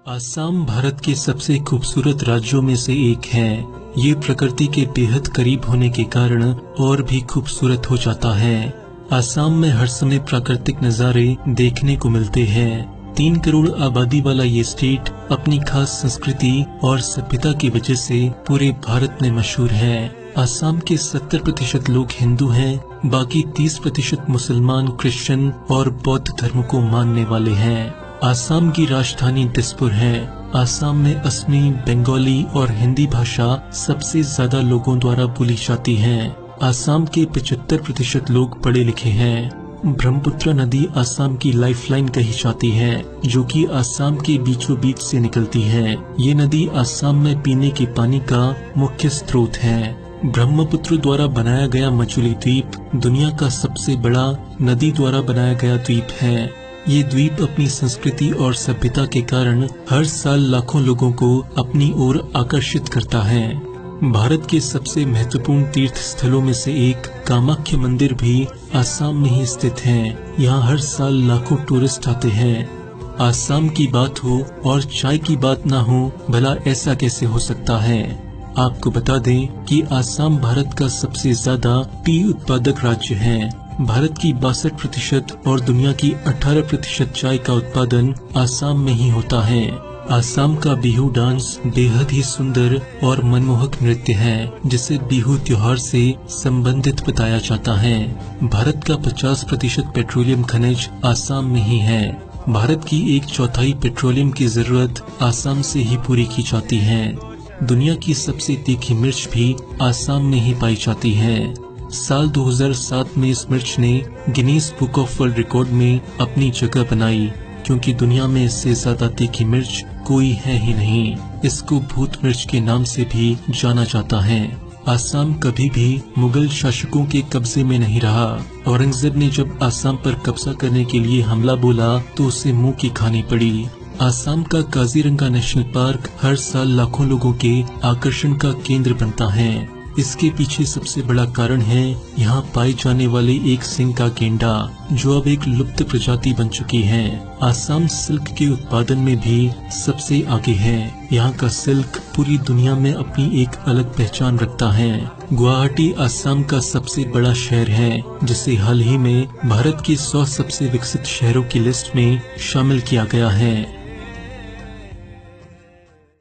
आसाम भारत के सबसे खूबसूरत राज्यों में से एक है। ये प्रकृति के बेहद करीब होने के कारण और भी खूबसूरत हो जाता है। आसाम में हर समय प्राकृतिक नज़ारे देखने को मिलते हैं। 3 करोड़ आबादी वाला ये स्टेट अपनी खास संस्कृति और सभ्यता की वजह से पूरे भारत में मशहूर है। आसाम के 70% लोग हिंदू हैं, बाकी 30% मुसलमान, क्रिश्चियन और बौद्ध धर्म को मानने वाले हैं। आसाम की राजधानी दिसपुर है। आसाम में असमी, बंगाली और हिंदी भाषा सबसे ज्यादा लोगों द्वारा बोली जाती है। आसाम के 75% लोग पढ़े लिखे हैं। ब्रह्मपुत्र नदी आसाम की लाइफलाइन कही जाती है, जो कि आसाम के बीचों बीच से निकलती है। ये नदी आसाम में पीने के पानी का मुख्य स्रोत है। ब्रह्मपुत्र द्वारा बनाया गया मजुली द्वीप दुनिया का सबसे बड़ा नदी द्वारा बनाया गया द्वीप है। ये द्वीप अपनी संस्कृति और सभ्यता के कारण हर साल लाखों लोगों को अपनी ओर आकर्षित करता है। भारत के सबसे महत्वपूर्ण तीर्थ स्थलों में से एक कामाख्या मंदिर भी आसाम में ही स्थित है। यहाँ हर साल लाखों टूरिस्ट आते हैं। आसाम की बात हो और चाय की बात ना हो, भला ऐसा कैसे हो सकता है। आपको बता दें कि आसाम भारत का सबसे ज्यादा टी उत्पादक राज्य है। भारत की 62% और दुनिया की 18% चाय का उत्पादन आसाम में ही होता है। आसाम का बिहू डांस बेहद ही सुंदर और मनमोहक नृत्य है, जिसे बिहू त्योहार से संबंधित बताया जाता है। भारत का 50% पेट्रोलियम खनिज आसाम में ही है। भारत की 1/4 पेट्रोलियम की जरूरत आसाम से ही पूरी की जाती है। दुनिया की सबसे तीखी मिर्च भी आसाम में ही पाई जाती है। साल 2007 में इस मिर्च ने Guinness book of world record में अपनी जगह बनाई, क्योंकि दुनिया में इससे ज्यादा तीखी मिर्च कोई है ही नहीं। इसको भूत मिर्च के नाम से भी जाना जाता है। आसाम कभी भी मुगल शासकों के कब्जे में नहीं रहा। औरंगजेब ने जब आसाम पर कब्जा करने के लिए हमला बोला तो उसे मुंह की खानी पड़ी। आसाम का काजीरंगा नेशनल पार्क हर साल लाखों लोगों के आकर्षण का केंद्र बनता है। इसके पीछे सबसे बड़ा कारण है यहाँ पाए जाने वाले एक सिंह का गेंडा, जो अब एक लुप्त प्रजाति बन चुकी है। आसाम सिल्क के उत्पादन में भी सबसे आगे है। यहाँ का सिल्क पूरी दुनिया में अपनी एक अलग पहचान रखता है। गुवाहाटी आसाम का सबसे बड़ा शहर है, जिसे हाल ही में भारत के 100 सबसे विकसित शहरों की लिस्ट में शामिल किया गया है।